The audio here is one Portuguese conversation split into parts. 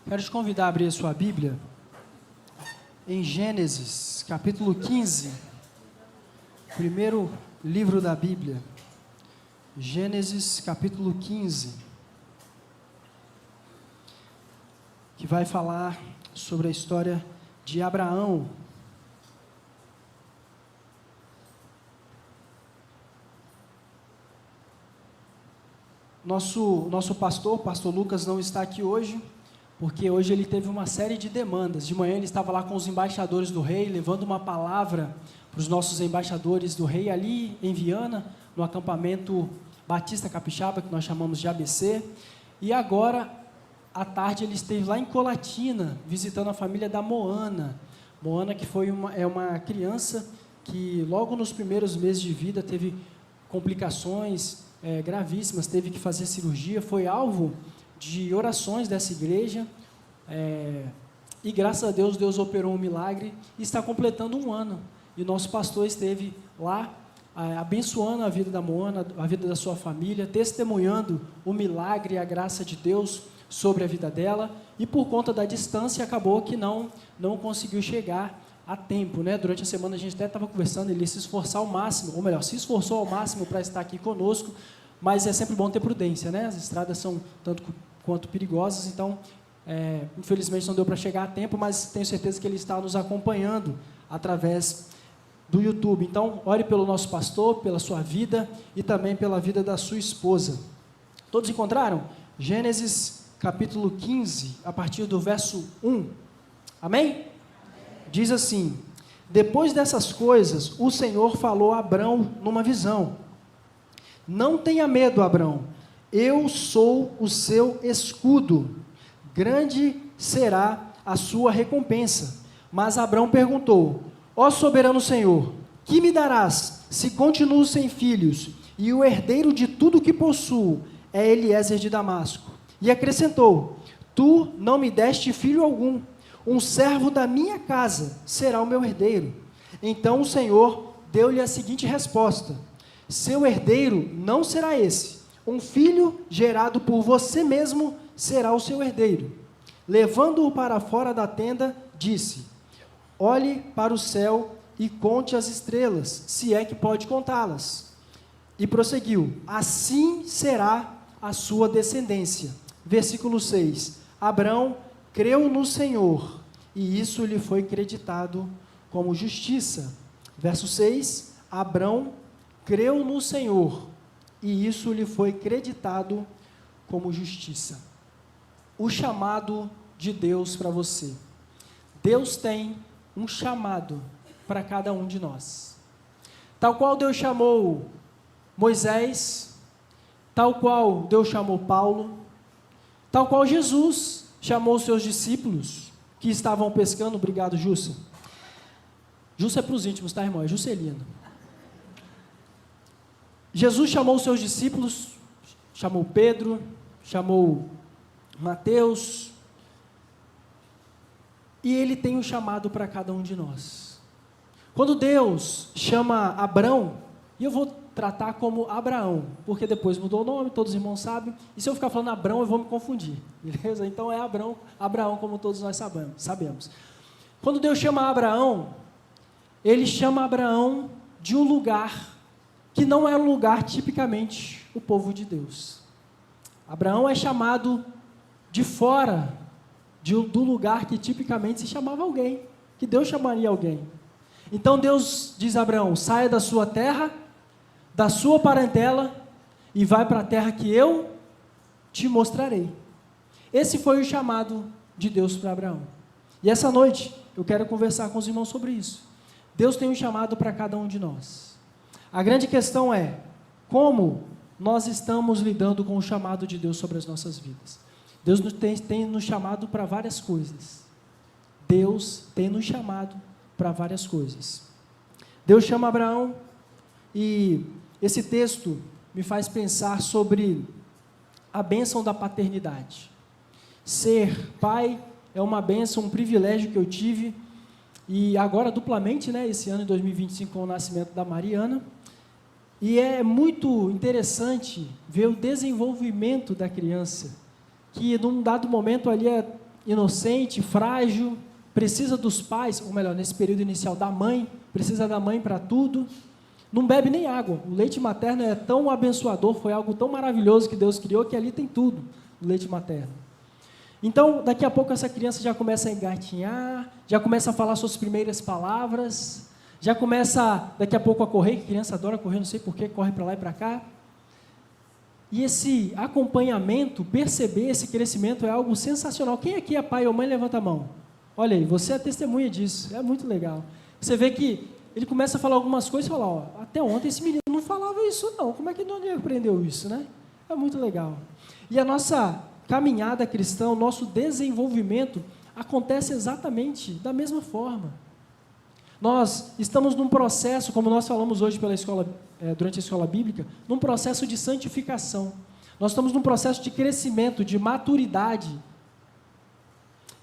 Quero te convidar a abrir a sua Bíblia em Gênesis, capítulo 15, primeiro livro da Bíblia. Gênesis, capítulo 15, que vai falar sobre a história de Abraão. Nosso pastor Lucas, não está aqui hoje, porque hoje ele teve uma série de demandas. De manhã ele estava lá com os embaixadores do rei, levando uma palavra para os nossos embaixadores do rei ali em Viana, no acampamento Batista Capixaba, que nós chamamos de ABC. E agora, à tarde, ele esteve lá em Colatina, visitando a família da Moana. Moana, que é uma criança que logo nos primeiros meses de vida teve complicações gravíssimas, teve que fazer cirurgia, foi alvo de orações dessa igreja, e graças a Deus, Deus operou um milagre e está completando um ano. E o nosso pastor esteve lá, abençoando a vida da Moana, a vida da sua família, testemunhando o milagre e a graça de Deus sobre a vida dela, e por conta da distância, acabou que não conseguiu chegar a tempo, né? Durante a semana a gente até estava conversando, ele ia se esforçar ao máximo, ou melhor, se esforçou ao máximo para estar aqui conosco, mas é sempre bom ter prudência, né? As estradas são tanto quanto perigosas, então, infelizmente não deu para chegar a tempo, mas tenho certeza que ele está nos acompanhando através do YouTube. Então, ore pelo nosso pastor, pela sua vida e também pela vida da sua esposa. Todos encontraram? Gênesis capítulo 15, a partir do verso 1. Amém? Diz assim: depois dessas coisas, o Senhor falou a Abrão numa visão: não tenha medo, Abrão, eu sou o seu escudo, grande será a sua recompensa. Mas Abrão perguntou: ó soberano Senhor, que me darás se continuo sem filhos, e o herdeiro de tudo que possuo é Eliezer de Damasco? E acrescentou: tu não me deste filho algum, um servo da minha casa será o meu herdeiro. Então o Senhor deu-lhe a seguinte resposta: seu herdeiro não será esse, um filho gerado por você mesmo será o seu herdeiro. Levando-o para fora da tenda, disse: olhe para o céu e conte as estrelas, se é que pode contá-las. E prosseguiu: assim será a sua descendência. Versículo 6: Abrão creu no Senhor, e isso lhe foi creditado como justiça. Verso 6: Abrão creu no Senhor, e isso lhe foi creditado como justiça. O chamado de Deus para você. Deus tem um chamado para cada um de nós. Tal qual Deus chamou Moisés, tal qual Deus chamou Paulo, tal qual Jesus chamou os seus discípulos que estavam pescando. Obrigado, Jussa. Jussa é para os íntimos, tá, irmão? É Juscelino. Jesus chamou os seus discípulos, chamou Pedro, chamou Mateus, e ele tem um chamado para cada um de nós. Quando Deus chama Abrão, e eu vou tratar como Abraão, porque depois mudou o nome, todos os irmãos sabem, e se eu ficar falando Abrão, eu vou me confundir, beleza? Então é Abraão, como todos nós sabemos. Quando Deus chama Abraão, ele chama Abraão de um lugar que não é um lugar tipicamente o povo de Deus. Abraão é chamado de fora do lugar que tipicamente se chamava alguém, que Deus chamaria alguém. Então Deus diz a Abraão: saia da sua terra, da sua parentela, e vai para a terra que eu te mostrarei. Esse foi o chamado de Deus para Abraão. E essa noite eu quero conversar com os irmãos sobre isso. Deus tem um chamado para cada um de nós. A grande questão é: como nós estamos lidando com o chamado de Deus sobre as nossas vidas? Deus tem nos chamado para várias coisas. Deus tem nos chamado para várias coisas. Deus chama Abraão, e esse texto me faz pensar sobre a bênção da paternidade. Ser pai é uma bênção, um privilégio que eu tive, e agora duplamente, né, esse ano de 2025, com o nascimento da Mariana. E é muito interessante ver o desenvolvimento da criança, que num dado momento ali inocente, frágil, precisa dos pais, ou melhor, nesse período inicial da mãe, precisa da mãe para tudo, não bebe nem água. O leite materno é tão abençoador, foi algo tão maravilhoso que Deus criou, que ali tem tudo, o leite materno. Então, daqui a pouco essa criança já começa a engatinhar, já começa a falar suas primeiras palavras, já começa daqui a pouco a correr, que criança adora correr, não sei porquê, corre para lá e para cá. E esse acompanhamento, perceber esse crescimento é algo sensacional. Quem aqui é pai ou mãe, levanta a mão. Olha aí, você é testemunha disso, é muito legal. Você vê que ele começa a falar algumas coisas e fala, ó, até ontem esse menino não falava isso não, como é que ele aprendeu isso, né? É muito legal. E a nossa caminhada cristã, o nosso desenvolvimento acontece exatamente da mesma forma. Nós estamos num processo, como nós falamos hoje pela escola, durante a escola bíblica, num processo de santificação. Nós estamos num processo de crescimento, de maturidade.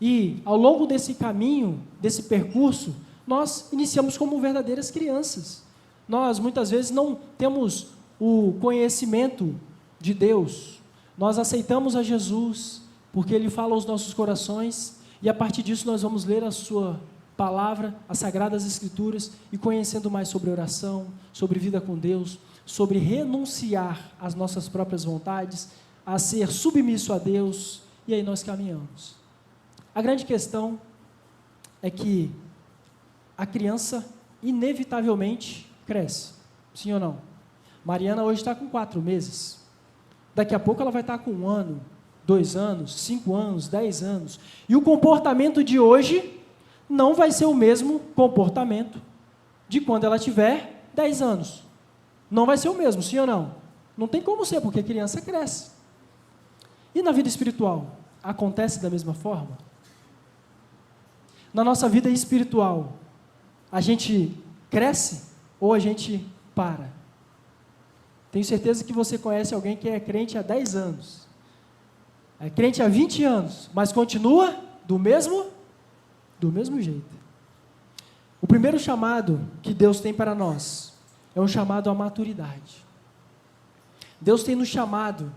E, ao longo desse caminho, desse percurso, nós iniciamos como verdadeiras crianças. Nós, muitas vezes, não temos o conhecimento de Deus. Nós aceitamos a Jesus, porque Ele fala aos nossos corações, e a partir disso nós vamos ler a Sua palavra, as Sagradas Escrituras, e conhecendo mais sobre oração, sobre vida com Deus, sobre renunciar às nossas próprias vontades, a ser submisso a Deus, e aí nós caminhamos. A grande questão é que a criança inevitavelmente cresce, sim ou não? Mariana hoje está com 4 meses, daqui a pouco ela vai estar com 1 ano, 2 anos, 5 anos, 10 anos, e o comportamento de hoje não vai ser o mesmo comportamento de quando ela tiver 10 anos. Não vai ser o mesmo, sim ou não? Não tem como ser, porque a criança cresce. E na vida espiritual, acontece da mesma forma? Na nossa vida espiritual, a gente cresce ou a gente para? Tenho certeza que você conhece alguém que é crente há 10 anos. É crente há 20 anos, mas continua do mesmo jeito. O primeiro chamado que Deus tem para nós é um chamado à maturidade. Deus tem nos chamado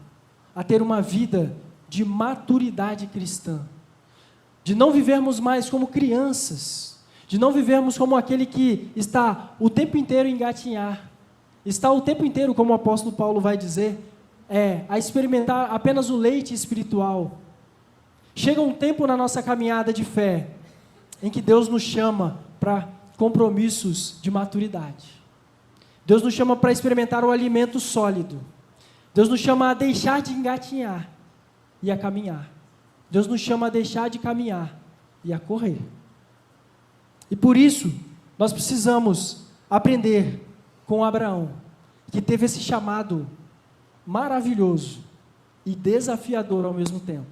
a ter uma vida de maturidade cristã, de não vivermos mais como crianças, de não vivermos como aquele que está o tempo inteiro em engatinhar, está o tempo inteiro, como o apóstolo Paulo vai dizer, a experimentar apenas o leite espiritual. Chega um tempo na nossa caminhada de fé em que Deus nos chama para compromissos de maturidade. Deus nos chama para experimentar o alimento sólido. Deus nos chama a deixar de engatinhar e a caminhar. Deus nos chama a deixar de caminhar e a correr. E por isso, nós precisamos aprender com Abraão, que teve esse chamado maravilhoso e desafiador ao mesmo tempo,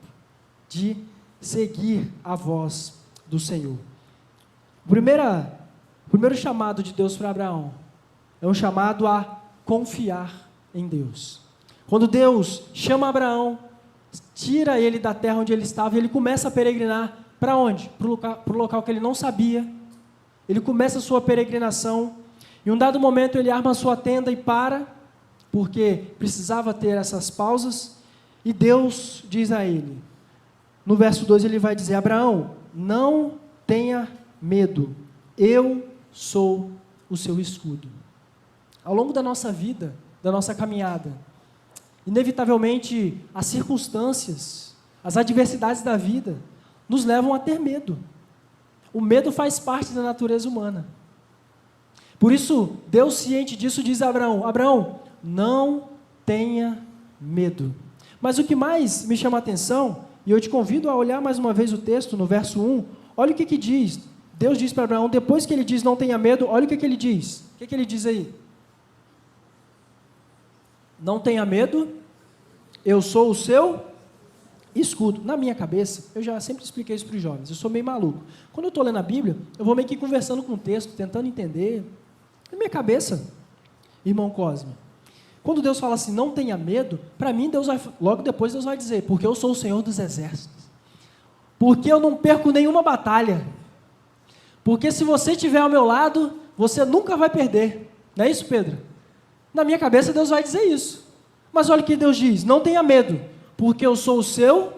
de seguir a voz do Senhor. O primeiro chamado de Deus para Abraão é um chamado a confiar em Deus. Quando Deus chama Abraão, tira ele da terra onde ele estava, e ele começa a peregrinar para onde? Para o local que ele não sabia. Ele começa a sua peregrinação. Em um dado momento ele arma a sua tenda e para, porque precisava ter essas pausas, e Deus diz a ele, no verso 2 ele vai dizer, Abraão, não tenha medo, eu sou o seu escudo. Ao longo da nossa vida, da nossa caminhada, inevitavelmente as circunstâncias, as adversidades da vida, nos levam a ter medo. O medo faz parte da natureza humana. Por isso, Deus, ciente disso, diz a Abraão, Abraão, não tenha medo. Mas o que mais me chama a atenção, e eu te convido a olhar mais uma vez o texto, no verso 1, olha o que diz. Deus diz para Abraão, depois que ele diz não tenha medo, olha o que ele diz. O que ele diz aí? Não tenha medo, eu sou o seu escudo. Na minha cabeça, eu já sempre expliquei isso para os jovens, eu sou meio maluco. Quando eu estou lendo a Bíblia, eu vou meio que conversando com o texto, tentando entender. Na minha cabeça, irmão Cosme, quando Deus fala assim, não tenha medo, para mim, logo depois Deus vai dizer, porque eu sou o Senhor dos exércitos. Porque eu não perco nenhuma batalha. Porque se você estiver ao meu lado, você nunca vai perder. Não é isso, Pedro? Na minha cabeça, Deus vai dizer isso. Mas olha o que Deus diz, não tenha medo, porque eu sou o seu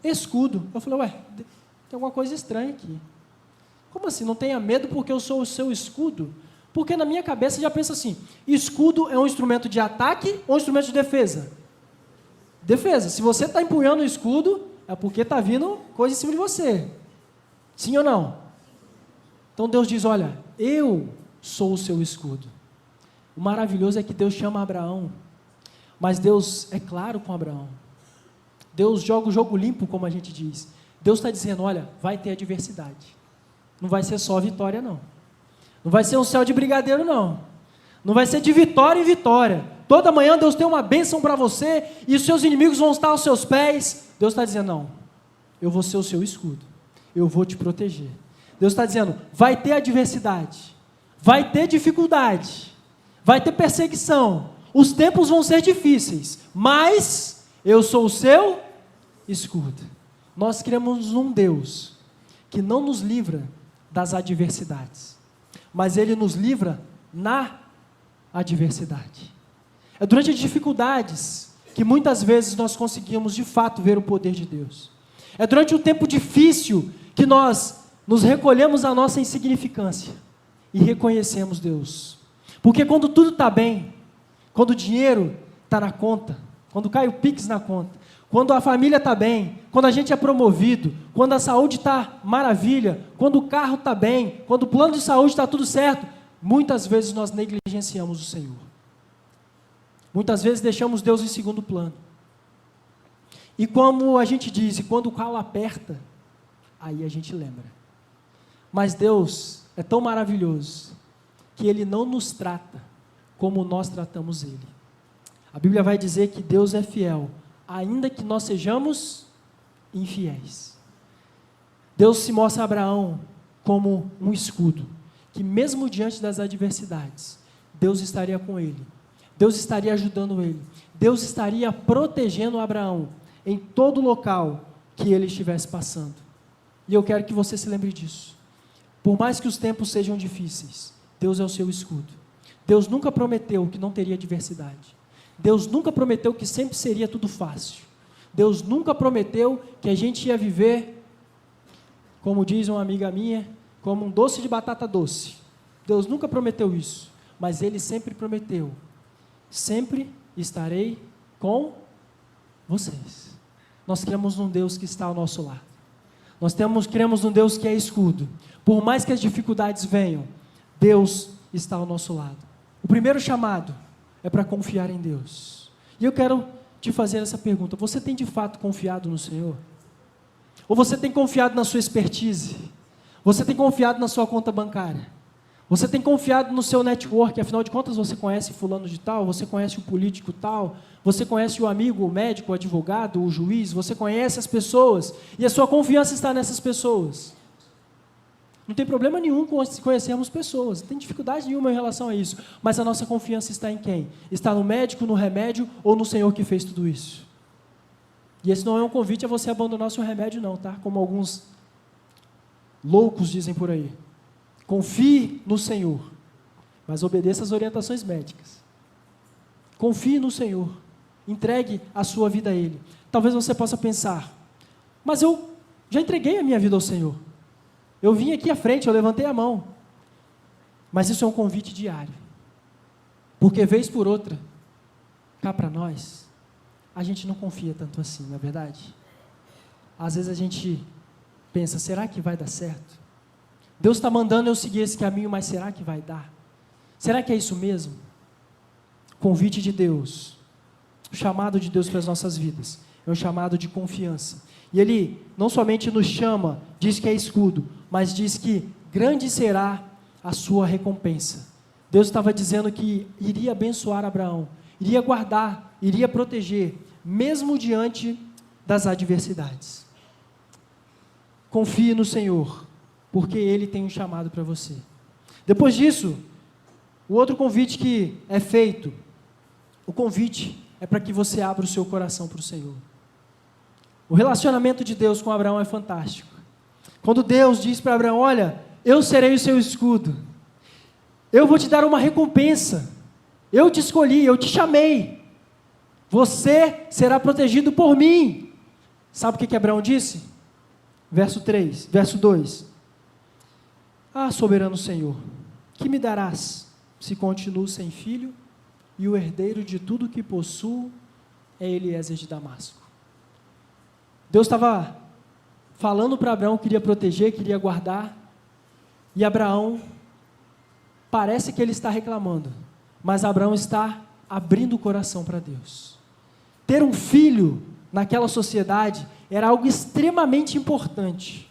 escudo. Eu falei, ué, tem alguma coisa estranha aqui. Como assim? Não tenha medo porque eu sou o seu escudo? Porque na minha cabeça já pensa assim, escudo é um instrumento de ataque ou um instrumento de defesa? Defesa. Se você está empunhando o escudo, é porque está vindo coisa em cima de você. Sim ou não? Então Deus diz, olha, eu sou o seu escudo. O maravilhoso é que Deus chama Abraão, mas Deus é claro com Abraão. Deus joga o jogo limpo, como a gente diz. Deus está dizendo, olha, vai ter adversidade. Não vai ser só vitória, não. Não vai ser um céu de brigadeiro, não. Não vai ser de vitória em vitória. Toda manhã Deus tem uma bênção para você e os seus inimigos vão estar aos seus pés. Deus está dizendo, não, eu vou ser o seu escudo. Eu vou te proteger. Deus está dizendo, vai ter adversidade. Vai ter dificuldade. Vai ter perseguição. Os tempos vão ser difíceis. Mas eu sou o seu escudo. Nós cremos num Deus que não nos livra das adversidades, mas Ele nos livra na adversidade. É durante as dificuldades que muitas vezes nós conseguimos de fato ver o poder de Deus. É durante o tempo difícil que nós nos recolhemos à nossa insignificância e reconhecemos Deus. Porque quando tudo está bem, quando o dinheiro está na conta, quando cai o Pix na conta, quando a família está bem, quando a gente é promovido, quando a saúde está maravilha, quando o carro está bem, quando o plano de saúde está tudo certo, muitas vezes nós negligenciamos o Senhor. Muitas vezes deixamos Deus em segundo plano. E como a gente diz, e quando o calo aperta, aí a gente lembra. Mas Deus é tão maravilhoso que Ele não nos trata como nós tratamos Ele. A Bíblia vai dizer que Deus é fiel, ainda que nós sejamos infiéis. Deus se mostra a Abraão como um escudo, que mesmo diante das adversidades, Deus estaria com ele, Deus estaria ajudando ele, Deus estaria protegendo Abraão em todo local que ele estivesse passando. E eu quero que você se lembre disso. Por mais que os tempos sejam difíceis, Deus é o seu escudo. Deus nunca prometeu que não teria adversidade. Deus nunca prometeu que sempre seria tudo fácil. Deus nunca prometeu que a gente ia viver, como diz uma amiga minha, como um doce de batata doce. Deus nunca prometeu isso, mas Ele sempre prometeu, sempre estarei com vocês. Nós cremos num Deus que está ao nosso lado. Nós cremos num Deus que é escudo. Por mais que as dificuldades venham, Deus está ao nosso lado. O primeiro chamado é para confiar em Deus. E eu quero te fazer essa pergunta: você tem de fato confiado no Senhor? Ou você tem confiado na sua expertise? Você tem confiado na sua conta bancária? Você tem confiado no seu network? Afinal de contas, você conhece fulano de tal, você conhece o político tal, você conhece o amigo, o médico, o advogado, o juiz, você conhece as pessoas, e a sua confiança está nessas pessoas. Não tem problema nenhum com conhecermos pessoas, não tem dificuldade nenhuma em relação a isso, mas a nossa confiança está em quem? Está no médico, no remédio ou no Senhor que fez tudo isso? E esse não é um convite a você abandonar o seu remédio não, tá? Como alguns loucos dizem por aí. Confie no Senhor, mas obedeça às orientações médicas. Confie no Senhor, entregue a sua vida a Ele. Talvez você possa pensar, mas eu já entreguei a minha vida ao Senhor. Eu vim aqui à frente, eu levantei a mão. Mas isso é um convite diário. Porque vez por outra, cá para nós, a gente não confia tanto assim, não é verdade? Às vezes a gente pensa, será que vai dar certo? Deus está mandando eu seguir esse caminho, mas será que vai dar? Será que é isso mesmo? Convite de Deus, o chamado de Deus para as nossas vidas, é um chamado de confiança. E Ele não somente nos chama, diz que é escudo, mas diz que grande será a sua recompensa. Deus estava dizendo que iria abençoar Abraão, iria guardar, iria proteger, mesmo diante das adversidades. Confie no Senhor, porque Ele tem um chamado para você. Depois disso, o outro convite que é feito, o convite é para que você abra o seu coração para o Senhor. O relacionamento de Deus com Abraão é fantástico. Quando Deus diz para Abraão, olha, eu serei o seu escudo, eu vou te dar uma recompensa, eu te escolhi, eu te chamei, você será protegido por mim, Sabe o que Abraão disse? Verso 2. Ah, soberano Senhor, que me darás se continuo sem filho e o herdeiro de tudo que possuo é Eliezer de Damasco? Deus estava falando para Abraão que queria proteger, queria guardar, e Abraão, parece que ele está reclamando, mas Abraão está abrindo o coração para Deus. Ter um filho naquela sociedade era algo extremamente importante.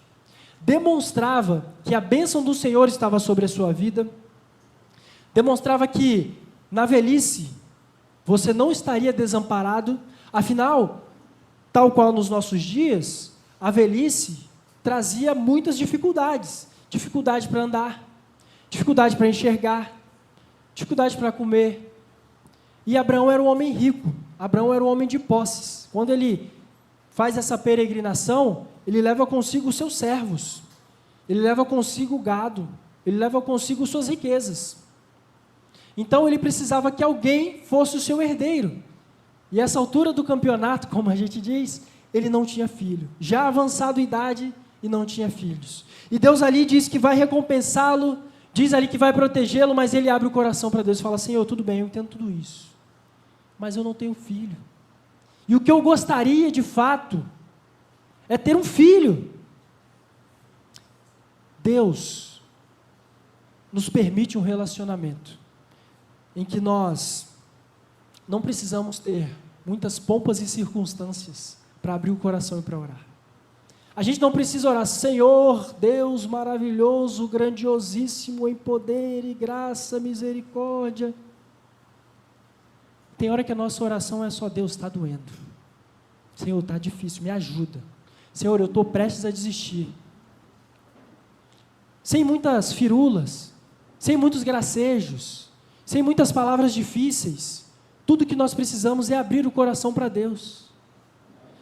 Demonstrava que a bênção do Senhor estava sobre a sua vida, demonstrava que na velhice você não estaria desamparado. Afinal, tal qual nos nossos dias, a velhice trazia muitas dificuldades. Dificuldade para andar, dificuldade para enxergar, dificuldade para comer. E Abraão era um homem rico, Abraão era um homem de posses. Quando ele faz essa peregrinação, ele leva consigo os seus servos, ele leva consigo o gado, ele leva consigo suas riquezas. Então ele precisava que alguém fosse o seu herdeiro. E essa altura do campeonato, como a gente diz, ele não tinha filho, já avançado em idade e não tinha filhos. E Deus ali diz que vai recompensá-lo, diz ali que vai protegê-lo, mas ele abre o coração para Deus e fala: Senhor, tudo bem, eu entendo tudo isso, mas eu não tenho filho. E o que eu gostaria de fato é ter um filho. Deus nos permite um relacionamento em que nós não precisamos ter muitas pompas e circunstâncias para abrir o coração e para orar. A gente não precisa orar: Senhor, Deus maravilhoso, grandiosíssimo em poder e graça, misericórdia. Tem hora que a nossa oração é só: Deus, está doendo. Senhor, está difícil, me ajuda. Senhor, eu estou prestes a desistir. Sem muitas firulas, sem muitos gracejos, sem muitas palavras difíceis. Tudo que nós precisamos é abrir o coração para Deus.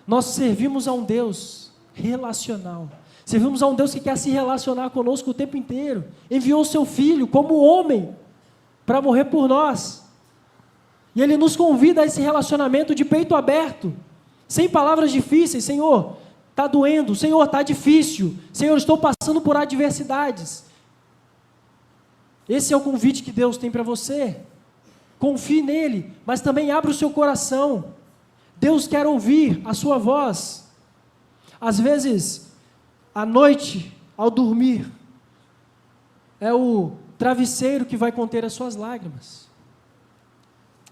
Nós servimos a um Deus relacional. Servimos a um Deus que quer se relacionar conosco o tempo inteiro. Enviou o seu Filho como homem para morrer por nós. E Ele nos convida a esse relacionamento de peito aberto, sem palavras difíceis. Senhor, está doendo. Senhor, está difícil. Senhor, estou passando por adversidades. Esse é o convite que Deus tem para você. Confie nele, mas também abra o seu coração. Deus quer ouvir a sua voz. Às vezes, à noite, ao dormir, é o travesseiro que vai conter as suas lágrimas.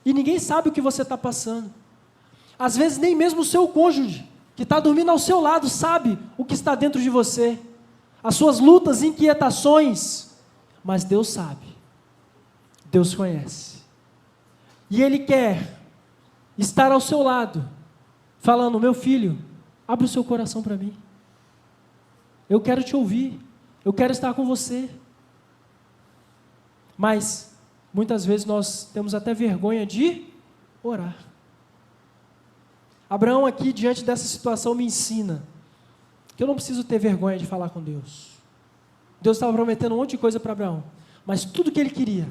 E ninguém sabe o que você está passando. Às vezes, nem mesmo o seu cônjuge, que está dormindo ao seu lado, sabe o que está dentro de você. As suas lutas, inquietações. Mas Deus sabe. Deus conhece. E Ele quer estar ao seu lado, falando: meu filho, abre o seu coração para mim. Eu quero te ouvir. Eu quero estar com você. Mas, muitas vezes nós temos até vergonha de orar. Abraão aqui, diante dessa situação, me ensina que eu não preciso ter vergonha de falar com Deus. Deus estava prometendo um monte de coisa para Abraão, mas tudo que ele queria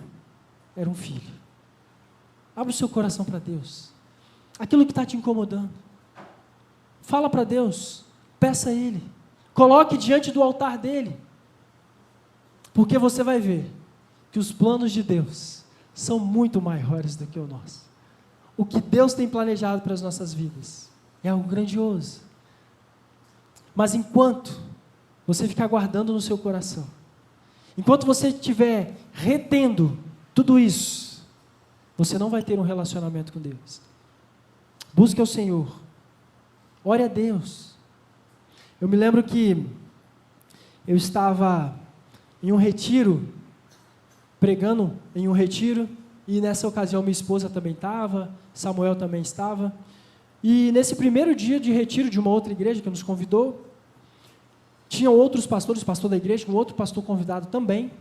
era um filho. Abre o seu coração para Deus. Aquilo que está te incomodando, fala para Deus, peça a Ele, coloque diante do altar dEle, porque você vai ver que os planos de Deus são muito maiores do que o nosso. O que Deus tem planejado para as nossas vidas é algo grandioso. Mas enquanto você ficar guardando no seu coração, enquanto você estiver retendo tudo isso, você não vai ter um relacionamento com Deus. Busque ao Senhor, ore a Deus. Eu me lembro que eu estava em um retiro, pregando em um retiro, e nessa ocasião minha esposa também estava, Samuel também estava, e nesse primeiro dia de retiro de uma outra igreja que nos convidou, tinham outros pastores, pastor da igreja, um outro pastor convidado também,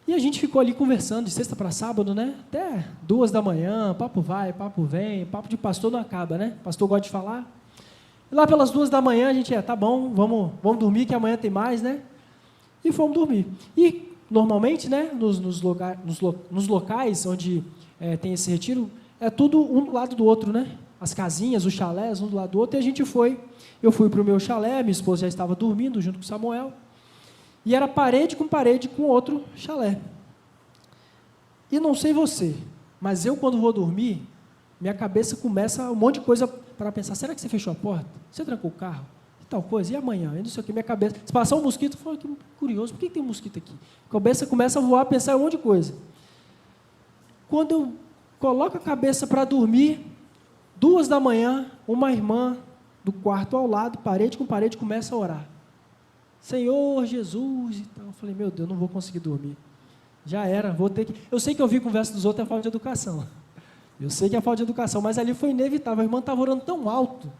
e a gente ficou ali conversando de sexta para sábado, né? Até 2 da manhã, papo vai, papo vem, papo de pastor não acaba, né? Pastor gosta de falar. E lá pelas 2 da manhã a gente, tá bom, vamos dormir que amanhã tem mais, né? E fomos dormir. E normalmente, né, nos locais onde tem esse retiro, é tudo um do lado do outro, né? as casinhas, os chalés, um do lado do outro, e a gente foi. Eu fui para o meu chalé, minha esposa já estava dormindo junto com o Samuel, e era parede com outro chalé. E não sei você, mas eu quando vou dormir, minha cabeça começa um monte de coisa para pensar, será que você fechou a porta? Você trancou o carro? E tal coisa, e amanhã? E não sei o que, minha cabeça, se passar um mosquito, eu falo, que curioso, por que tem um mosquito aqui? A cabeça começa a voar, a pensar um monte de coisa. Quando eu coloco a cabeça para dormir, 2 da manhã, uma irmã do quarto ao lado, parede com parede, começa a orar. Senhor Jesus e tal. Eu falei, meu Deus, não vou conseguir dormir. Já era, vou ter que... Eu sei que ouvir conversa dos outros é falta de educação. Eu sei que é falta de educação, mas ali foi inevitável. A irmã estava orando tão alto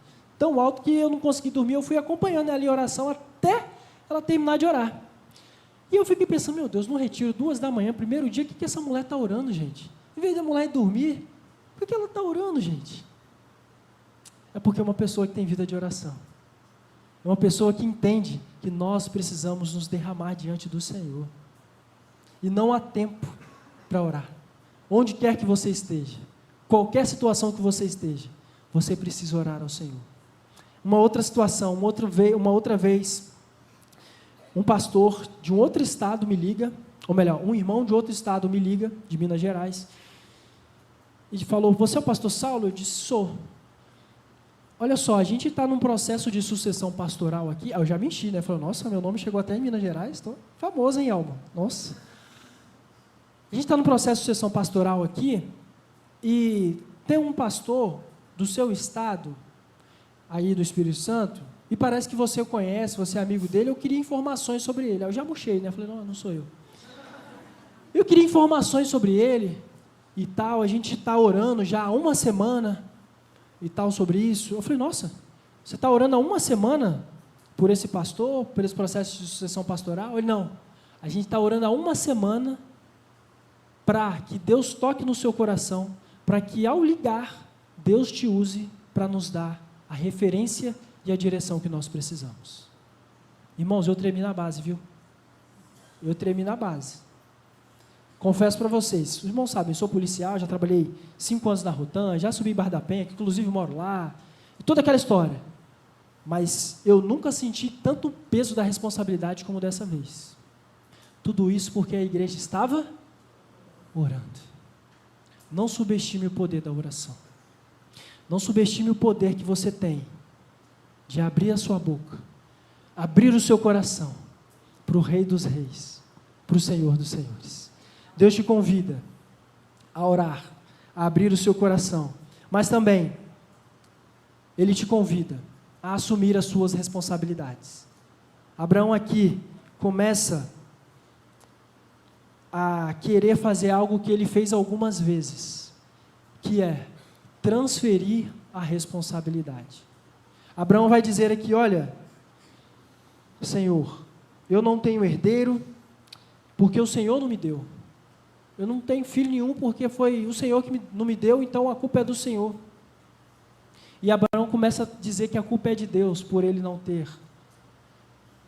que eu não consegui dormir. Eu fui acompanhando ela em oração até ela terminar de orar. E eu fiquei pensando, meu Deus, no retiro, 2 da manhã, primeiro dia, o que essa mulher está orando, gente? Em vez da mulher dormir, por que ela está orando, gente? É porque é uma pessoa que tem vida de oração. É uma pessoa que entende que nós precisamos nos derramar diante do Senhor. E não há tempo para orar. Onde quer que você esteja, qualquer situação que você esteja, você precisa orar ao Senhor. Uma outra situação, uma outra vez, um pastor de um outro estado me liga, ou melhor, um irmão de outro estado me liga, de Minas Gerais, e falou, você é o pastor Saulo? Eu disse, sou. Olha só, a gente está num processo de sucessão pastoral aqui, eu já me enchi, né? Falei, nossa, meu nome chegou até em Minas Gerais, estou famoso, hein, Alma? Nossa. A gente está num processo de sucessão pastoral aqui, e tem um pastor do seu estado, aí do Espírito Santo, e parece que você o conhece, você é amigo dele, eu queria informações sobre ele. Aí eu já murchei, né? Falei, não sou eu. Eu queria informações sobre ele, e tal, a gente está orando já há 1 semana, e tal, sobre isso. Eu falei, nossa, você está orando há 1 semana por esse pastor, por esse processo de sucessão pastoral? Ele, não, a gente está orando há 1 semana para que Deus toque no seu coração, para que ao ligar, Deus te use para nos dar a referência e a direção que nós precisamos. Irmãos, eu tremi na base, viu? Eu tremi na base. Confesso para vocês, os irmãos sabem, eu sou policial, já trabalhei 5 anos na Rotan, já subi em Barra da Penha, que inclusive moro lá, e toda aquela história. Mas eu nunca senti tanto peso da responsabilidade como dessa vez. Tudo isso porque a igreja estava orando. Não subestime o poder da oração. Não subestime o poder que você tem de abrir a sua boca, abrir o seu coração para o Rei dos Reis, para o Senhor dos Senhores. Deus te convida a orar, a abrir o seu coração, mas também Ele te convida a assumir as suas responsabilidades. Abraão aqui começa a querer fazer algo que ele fez algumas vezes, que é transferir a responsabilidade. Abraão vai dizer aqui, olha, Senhor, eu não tenho herdeiro, porque o Senhor não me deu. Eu não tenho filho nenhum, porque foi o Senhor que não me deu, então a culpa é do Senhor. E Abraão começa a dizer que a culpa é de Deus, por ele não ter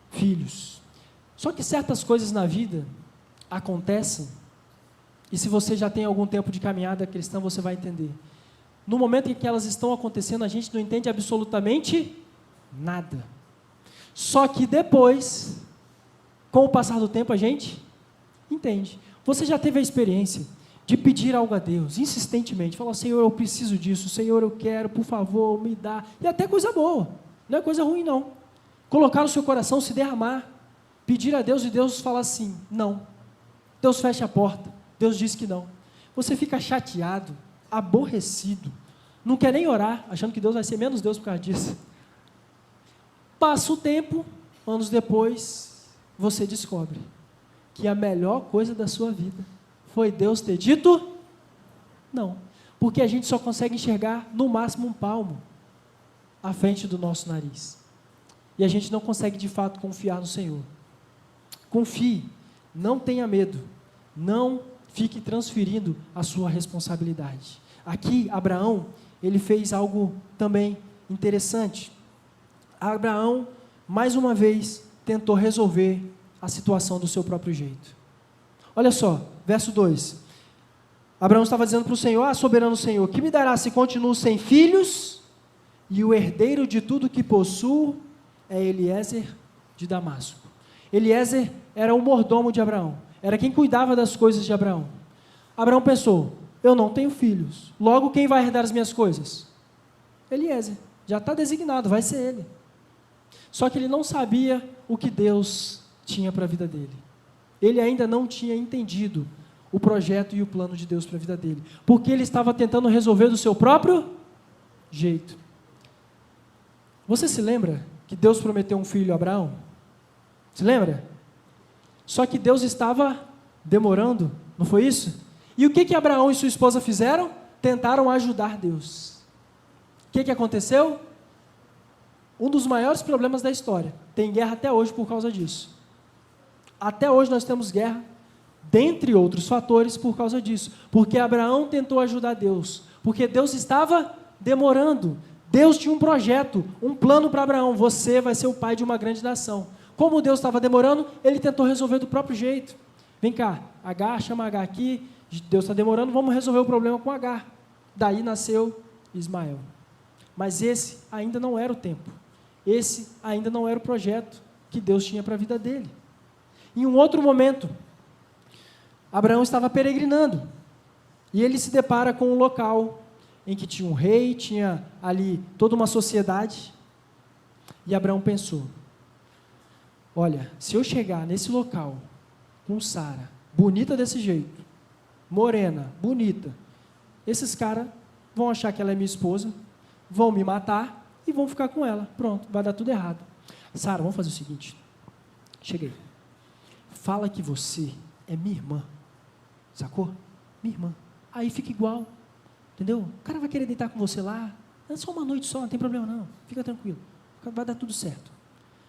filhos. Só que certas coisas na vida acontecem, e se você já tem algum tempo de caminhada cristã, você vai entender. No momento em que elas estão acontecendo, a gente não entende absolutamente nada. Só que depois, com o passar do tempo, a gente entende. Você já teve a experiência de pedir algo a Deus, insistentemente, falar, Senhor, eu preciso disso, Senhor, eu quero, por favor, me dá. E até coisa boa, não é coisa ruim não. Colocar no seu coração, se derramar, pedir a Deus e Deus falar assim, não. Deus fecha a porta, Deus diz que não. Você fica chateado, aborrecido, não quer nem orar, achando que Deus vai ser menos Deus por causa disso. Passa o tempo, anos depois, você descobre que a melhor coisa da sua vida foi Deus ter dito não, porque a gente só consegue enxergar no máximo um palmo à frente do nosso nariz, e a gente não consegue de fato confiar no Senhor. Confie, não tenha medo, não fique transferindo a sua responsabilidade. Aqui, Abraão, ele fez algo também interessante. Abraão, mais uma vez, tentou resolver a situação do seu próprio jeito. Olha só, verso 2. Abraão estava dizendo para o Senhor: soberano Senhor, que me dará se continuo sem filhos, e o herdeiro de tudo que possuo é Eliezer de Damasco. Eliezer era o mordomo de Abraão, era quem cuidava das coisas de Abraão. Abraão pensou: eu não tenho filhos, logo quem vai herdar as minhas coisas? Eliezer, já está designado, vai ser ele. Só que ele não sabia o que Deus tinha para a vida dele. Ele ainda não tinha entendido o projeto e o plano de Deus para a vida dele, porque ele estava tentando resolver do seu próprio jeito. Você se lembra que Deus prometeu um filho a Abraão? Se lembra? Só que Deus estava demorando, não foi isso? E o que Abraão e sua esposa fizeram? Tentaram ajudar Deus. O que aconteceu? Um dos maiores problemas da história. Tem guerra até hoje por causa disso. Até hoje nós temos guerra, dentre outros fatores, por causa disso. Porque Abraão tentou ajudar Deus. Porque Deus estava demorando. Deus tinha um projeto, um plano para Abraão. Você vai ser o pai de uma grande nação. Como Deus estava demorando, ele tentou resolver do próprio jeito. Vem cá, Agar, chama Agar aqui. Deus está demorando, vamos resolver o problema com Agar. Daí nasceu Ismael. Mas esse ainda não era o tempo. Esse ainda não era o projeto que Deus tinha para a vida dele. Em um outro momento, Abraão estava peregrinando. E ele se depara com um local em que tinha um rei, tinha ali toda uma sociedade. E Abraão pensou: olha, se eu chegar nesse local com Sara, bonita desse jeito, morena, bonita, esses caras vão achar que ela é minha esposa, vão me matar e vão ficar com ela. Pronto, vai dar tudo errado. Sara, vamos fazer o seguinte. Cheguei. Fala que você é minha irmã. Sacou? Minha irmã. Aí fica igual. Entendeu? O cara vai querer deitar com você lá. É só uma noite só, não tem problema não. Fica tranquilo. Vai dar tudo certo.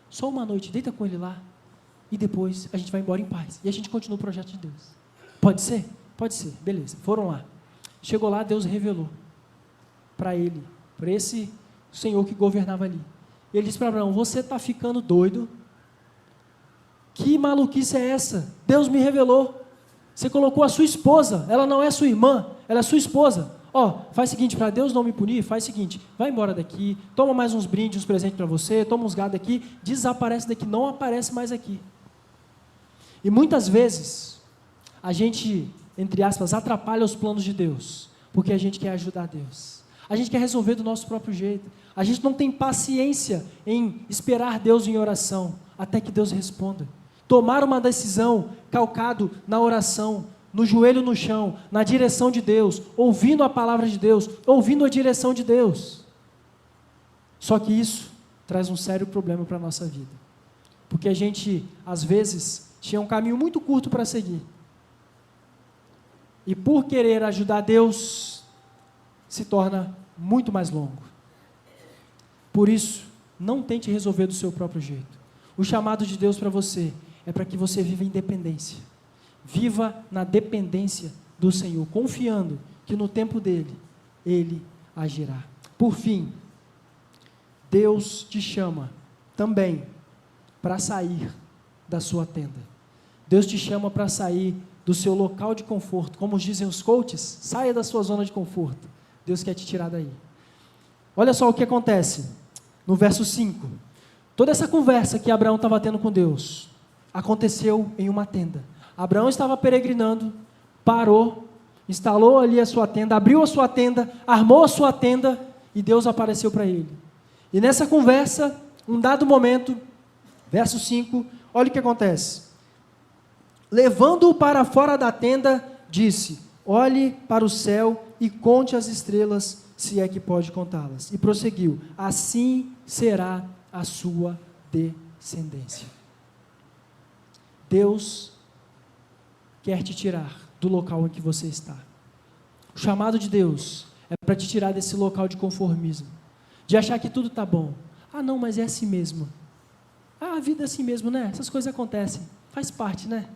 Só uma noite, deita com ele lá. E depois a gente vai embora em paz. E a gente continua o projeto de Deus. Pode ser? Pode ser. Beleza. Foram lá. Chegou lá, Deus revelou para ele, para esse Senhor que governava ali. Ele disse para Abraão: você está ficando doido? Que maluquice é essa? Deus me revelou. Você colocou a sua esposa, ela não é sua irmã, ela é sua esposa. Faz o seguinte, para Deus não me punir, faz o seguinte, vai embora daqui, toma mais uns brindes, uns presentes para você, toma uns gado aqui, desaparece daqui, não aparece mais aqui. E muitas vezes, a gente, entre aspas, atrapalha os planos de Deus, porque a gente quer ajudar Deus. A gente quer resolver do nosso próprio jeito. A gente não tem paciência em esperar Deus em oração, até que Deus responda. Tomar uma decisão calcado na oração, no joelho no chão, na direção de Deus, ouvindo a palavra de Deus, ouvindo a direção de Deus. Só que isso traz um sério problema para a nossa vida. Porque a gente, às vezes, tinha um caminho muito curto para seguir. E por querer ajudar Deus, se torna muito mais longo. Por isso, não tente resolver do seu próprio jeito. O chamado de Deus para você é para que você viva em dependência. Viva na dependência do Senhor, confiando que no tempo dele, Ele agirá. Por fim, Deus te chama também para sair da sua tenda. Deus te chama para sair do seu local de conforto. Como dizem os coaches, saia da sua zona de conforto. Deus quer te tirar daí. Olha só o que acontece no verso 5. Toda essa conversa que Abraão estava tendo com Deus aconteceu em uma tenda. Abraão estava peregrinando, parou, instalou ali a sua tenda, abriu a sua tenda, armou a sua tenda e Deus apareceu para ele. E nessa conversa, um dado momento, verso 5, olha o que acontece. Levando-o para fora da tenda, disse: olhe para o céu e conte as estrelas, se é que pode contá-las. E prosseguiu: assim será a sua descendência. Deus quer te tirar do local em que você está. O chamado de Deus é para te tirar desse local de conformismo, de achar que tudo está bom. Ah, não, mas é assim mesmo. Ah, a vida é assim mesmo, né? Essas coisas acontecem, faz parte, né?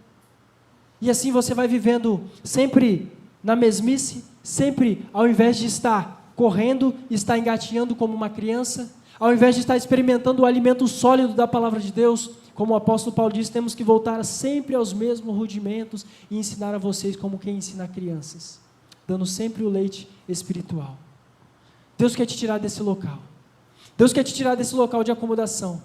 E assim você vai vivendo sempre na mesmice, sempre ao invés de estar correndo, está engatinhando como uma criança, ao invés de estar experimentando o alimento sólido da palavra de Deus, como o apóstolo Paulo diz, temos que voltar sempre aos mesmos rudimentos e ensinar a vocês como quem ensina a crianças. dando sempre o leite espiritual. Deus quer te tirar desse local. Deus quer te tirar desse local de acomodação.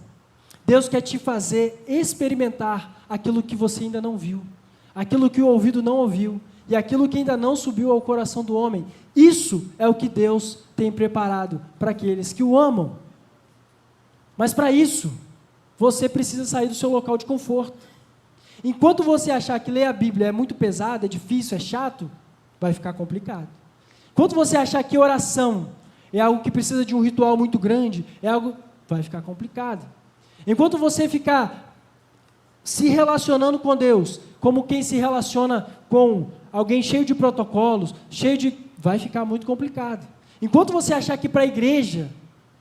Deus quer te fazer experimentar aquilo que você ainda não viu, aquilo que o ouvido não ouviu e aquilo que ainda não subiu ao coração do homem. Isso é o que Deus tem preparado para aqueles que o amam. Mas para isso, você precisa sair do seu local de conforto. Enquanto você achar que ler a Bíblia é muito pesado, é difícil, é chato, vai ficar complicado. Enquanto você achar que oração é algo que precisa de um ritual muito grande, vai ficar complicado. Enquanto você ficar se relacionando com Deus, como quem se relaciona com alguém cheio de protocolos, vai ficar muito complicado. Enquanto você achar que para a igreja,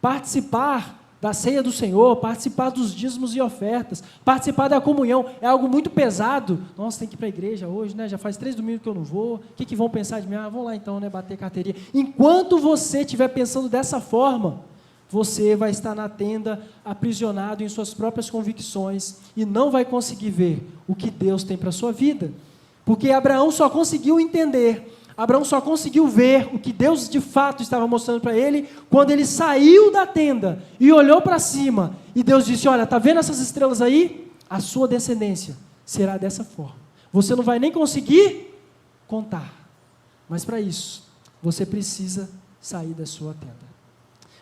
participar da ceia do Senhor, participar dos dízimos e ofertas, participar da comunhão, é algo muito pesado. Nossa, tem que ir para a igreja hoje, né? Já faz 3 domingos que eu não vou. O que vão pensar de mim? Vamos lá então, né? Bater carteirinha. Enquanto você estiver pensando dessa forma, você vai estar na tenda, aprisionado em suas próprias convicções e não vai conseguir ver o que Deus tem para a sua vida. Porque Abraão só conseguiu entender, Abraão só conseguiu ver o que Deus de fato estava mostrando para ele quando ele saiu da tenda e olhou para cima. E Deus disse, olha, está vendo essas estrelas aí? A sua descendência será dessa forma. Você não vai nem conseguir contar. Mas para isso, você precisa sair da sua tenda.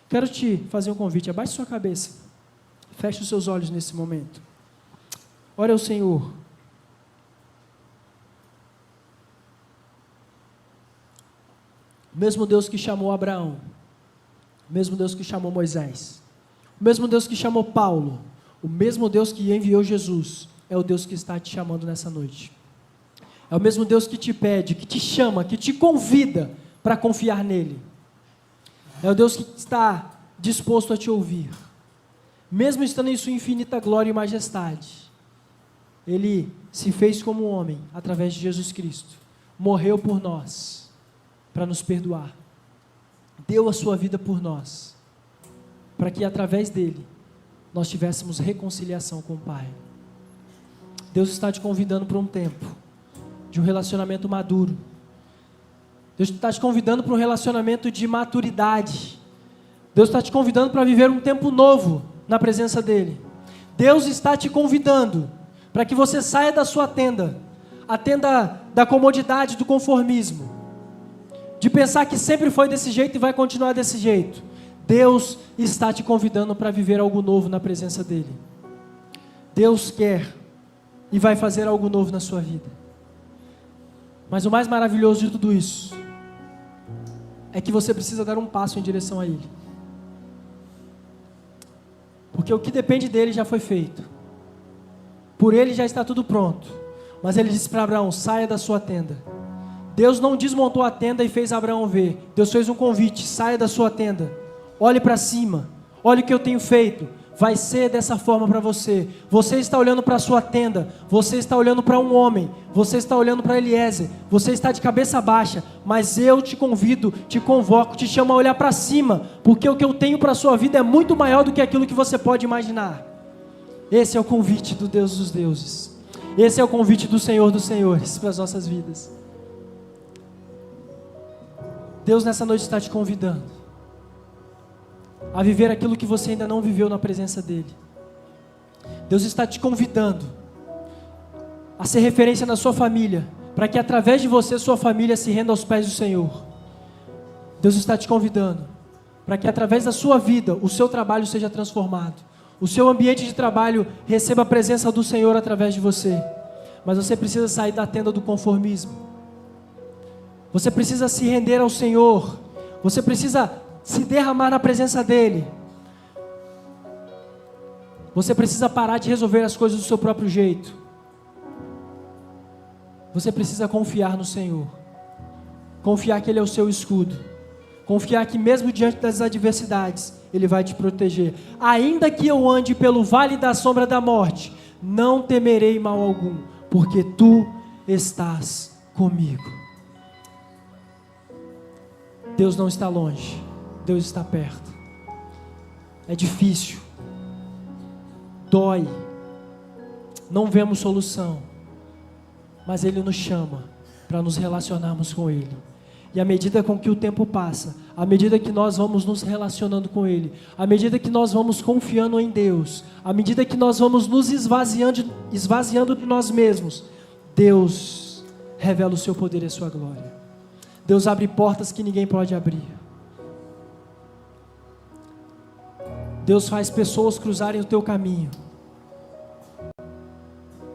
Quero te fazer um convite. Abaixe sua cabeça. Feche os seus olhos nesse momento. Ore ao Senhor. O mesmo Deus que chamou Abraão, o mesmo Deus que chamou Moisés, o mesmo Deus que chamou Paulo, o mesmo Deus que enviou Jesus, é o Deus que está te chamando nessa noite. É o mesmo Deus que te pede, que te chama, que te convida para confiar nele. É o Deus que está disposto a te ouvir. Mesmo estando em sua infinita glória e majestade, Ele se fez como homem através de Jesus Cristo. Morreu por nós, para nos perdoar. Deu a sua vida por nós, para que através dele, nós tivéssemos reconciliação com o Pai. Deus está te convidando para um tempo de um relacionamento maduro. Deus está te convidando para um relacionamento de maturidade. Deus está te convidando para viver um tempo novo na presença dEle. Deus está te convidando para que você saia da sua tenda, a tenda da comodidade, do conformismo, de pensar que sempre foi desse jeito e vai continuar desse jeito. Deus está te convidando para viver algo novo na presença dEle. Deus quer e vai fazer algo novo na sua vida. Mas o mais maravilhoso de tudo isso é que você precisa dar um passo em direção a Ele. Porque o que depende dEle já foi feito. Por Ele já está tudo pronto. Mas Ele disse para Abraão, saia da sua tenda. Deus não desmontou a tenda e fez Abraão ver. Deus fez um convite, saia da sua tenda. Olhe para cima, olhe o que eu tenho feito. Vai ser dessa forma para você. Você está olhando para a sua tenda, você está olhando para um homem, você está olhando para Eliezer, você está de cabeça baixa, mas eu te convido, te convoco, te chamo a olhar para cima, porque o que eu tenho para a sua vida é muito maior do que aquilo que você pode imaginar. Esse é o convite do Deus dos deuses. Esse é o convite do Senhor dos senhores para as nossas vidas. Deus nessa noite está te convidando a viver aquilo que você ainda não viveu na presença dEle. Deus está te convidando a ser referência na sua família, para que através de você, sua família se renda aos pés do Senhor. Deus está te convidando para que através da sua vida, o seu trabalho seja transformado, o seu ambiente de trabalho receba a presença do Senhor através de você. Mas você precisa sair da tenda do conformismo. Você precisa se render ao Senhor. Você precisa se derramar na presença dEle. Você precisa parar de resolver as coisas do seu próprio jeito. Você precisa confiar no Senhor. Confiar que Ele é o seu escudo. Confiar que mesmo diante das adversidades, Ele vai te proteger. Ainda que eu ande pelo vale da sombra da morte, não temerei mal algum, porque Tu estás comigo. Deus não está longe, Deus está perto. É difícil, dói, não vemos solução, mas Ele nos chama para nos relacionarmos com Ele. E à medida com que o tempo passa, à medida que nós vamos nos relacionando com Ele, à medida que nós vamos confiando em Deus, à medida que nós vamos nos esvaziando de nós mesmos, Deus revela o seu poder e a sua glória. Deus abre portas que ninguém pode abrir. Deus faz pessoas cruzarem o teu caminho.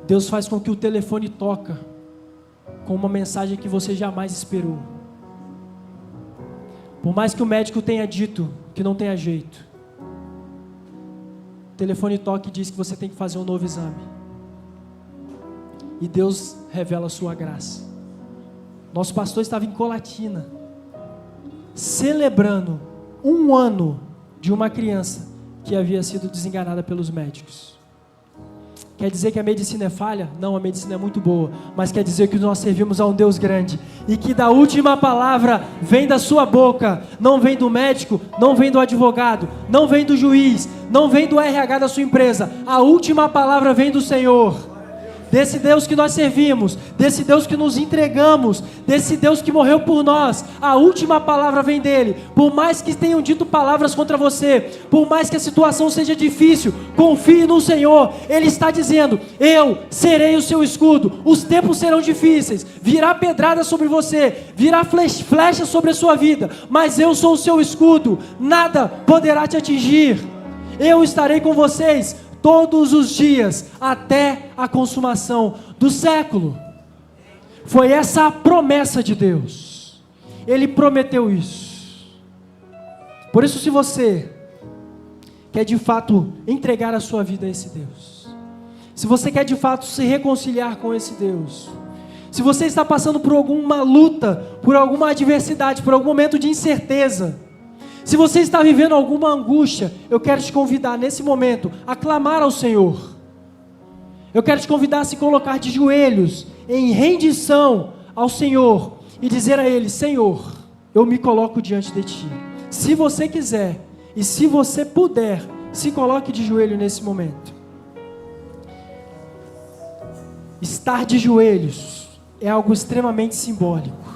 Deus faz com que o telefone toque com uma mensagem que você jamais esperou. Por mais que o médico tenha dito que não tenha jeito, o telefone toca e diz que você tem que fazer um novo exame. E Deus revela a sua graça. Nosso pastor estava em Colatina, celebrando 1 ano de uma criança que havia sido desenganada pelos médicos. Quer dizer que a medicina é falha? Não, a medicina é muito boa, mas quer dizer que nós servimos a um Deus grande, e que da última palavra vem da sua boca, não vem do médico, não vem do advogado, não vem do juiz, não vem do RH da sua empresa, a última palavra vem do Senhor. Desse Deus que nós servimos, desse Deus que nos entregamos, desse Deus que morreu por nós, a última palavra vem dele. Por mais que tenham dito palavras contra você, por mais que a situação seja difícil, confie no Senhor. Ele está dizendo: eu serei o seu escudo. Os tempos serão difíceis, virá pedrada sobre você, virá flecha sobre a sua vida, mas eu sou o seu escudo, nada poderá te atingir. Eu estarei com vocês todos os dias, até a consumação do século. Foi essa a promessa de Deus. Ele prometeu isso. Por isso, se você quer de fato entregar a sua vida a esse Deus, se você quer de fato se reconciliar com esse Deus, se você está passando por alguma luta, por alguma adversidade, por algum momento de incerteza, se você está vivendo alguma angústia, eu quero te convidar nesse momento a clamar ao Senhor. Eu quero te convidar a se colocar de joelhos, em rendição ao Senhor, e dizer a Ele: Senhor, eu me coloco diante de Ti. Se você quiser, e se você puder, se coloque de joelho nesse momento. Estar de joelhos é algo extremamente simbólico.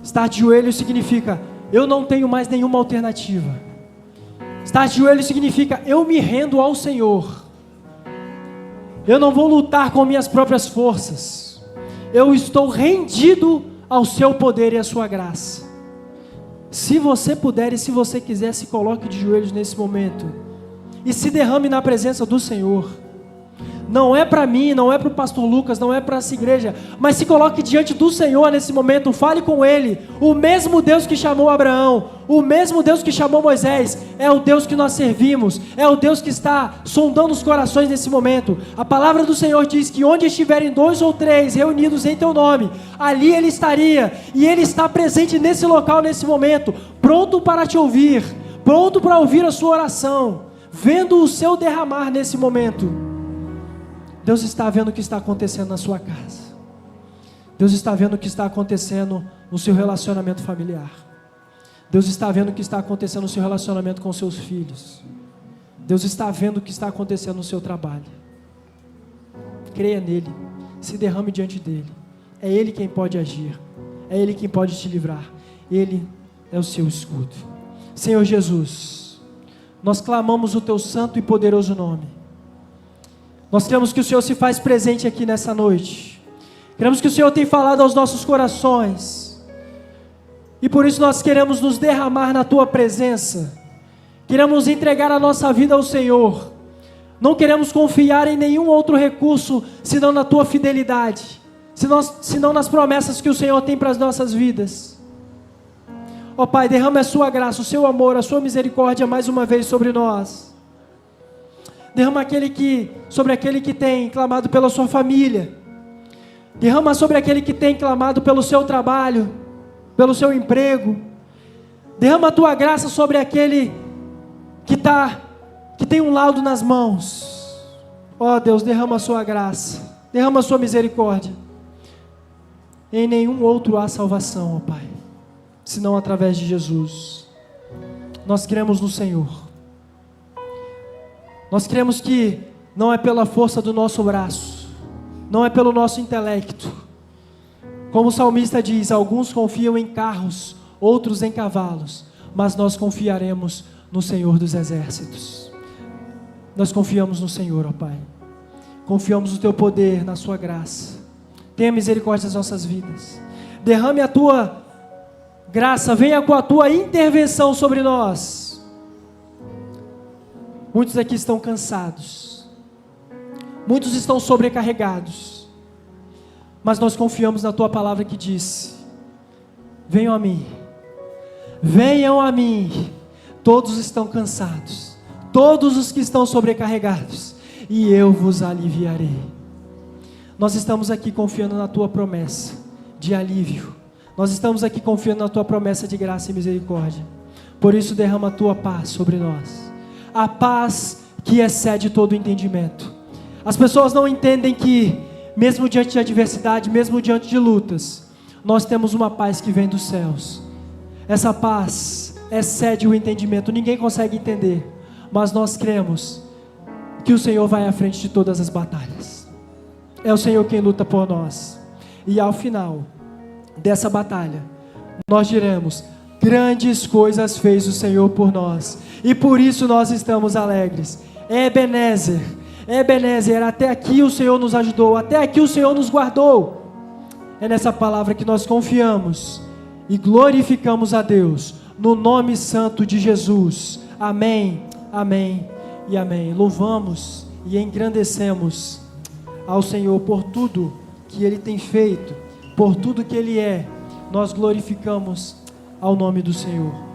Estar de joelhos significa: eu não tenho mais nenhuma alternativa. Estar de joelho significa: eu me rendo ao Senhor. Eu não vou lutar com minhas próprias forças. Eu estou rendido ao seu poder e à sua graça. Se você puder e se você quiser, se coloque de joelhos nesse momento e se derrame na presença do Senhor. Não é para mim, não é para o pastor Lucas, não é para essa igreja, mas se coloque diante do Senhor nesse momento, fale com Ele. O mesmo Deus que chamou Abraão, o mesmo Deus que chamou Moisés, é o Deus que nós servimos, é o Deus que está sondando os corações nesse momento. A palavra do Senhor diz que onde estiverem 2 ou 3 reunidos em teu nome, ali Ele estaria, e Ele está presente nesse local, nesse momento, pronto para te ouvir, pronto para ouvir a sua oração, vendo o seu derramar nesse momento. Deus está vendo o que está acontecendo na sua casa. Deus está vendo o que está acontecendo no seu relacionamento familiar. Deus está vendo o que está acontecendo no seu relacionamento com seus filhos. Deus está vendo o que está acontecendo no seu trabalho. Creia nele, se derrame diante dele. É Ele quem pode agir, é Ele quem pode te livrar. Ele é o seu escudo. Senhor Jesus, nós clamamos o teu santo e poderoso nome. Nós cremos que o Senhor se faz presente aqui nessa noite. Cremos que o Senhor tem falado aos nossos corações. E por isso nós queremos nos derramar na Tua presença. Queremos entregar a nossa vida ao Senhor. Não queremos confiar em nenhum outro recurso, senão na Tua fidelidade. Senão nas promessas que o Senhor tem para as nossas vidas. Ó Pai, derrama a Sua graça, o Seu amor, a Sua misericórdia mais uma vez sobre nós. Derrama sobre aquele que tem clamado pela sua família. Derrama sobre aquele que tem clamado pelo seu trabalho, pelo seu emprego. Derrama a tua graça sobre aquele que tem um laudo nas mãos. Ó Deus, derrama a sua graça, derrama a sua misericórdia. Em nenhum outro há salvação, ó Pai, senão através de Jesus. Nós cremos no Senhor. Nós cremos que não é pela força do nosso braço, não é pelo nosso intelecto, Como o salmista diz, alguns confiam em carros, outros em cavalos, mas nós confiaremos no Senhor dos Exércitos. Nós confiamos no Senhor, ó Pai. Confiamos no Teu poder, na Sua graça. Tenha misericórdia das nossas vidas. Derrame a Tua graça, venha com a Tua intervenção sobre nós. Muitos aqui estão cansados. Muitos estão sobrecarregados. Mas nós confiamos na Tua palavra que disse: venham a mim. Venham a mim. Todos estão cansados. Todos os que estão sobrecarregados. E eu vos aliviarei. Nós estamos aqui confiando na Tua promessa de alívio. Nós estamos aqui confiando na Tua promessa de graça e misericórdia. Por isso derrama a Tua paz sobre nós. A paz que excede todo o entendimento. As pessoas não entendem que, mesmo diante de adversidade, mesmo diante de lutas, nós temos uma paz que vem dos céus. Essa paz excede o entendimento. Ninguém consegue entender. Mas nós cremos que o Senhor vai à frente de todas as batalhas. É o Senhor quem luta por nós. E ao final dessa batalha, nós diremos: grandes coisas fez o Senhor por nós, e por isso nós estamos alegres. Ebenezer, Ebenezer, até aqui o Senhor nos ajudou, até aqui o Senhor nos guardou. É nessa palavra que nós confiamos e glorificamos a Deus, no nome santo de Jesus. Amém, amém e amém. Louvamos e engrandecemos ao Senhor por tudo que Ele tem feito, por tudo que Ele é. Nós glorificamos ao nome do Senhor.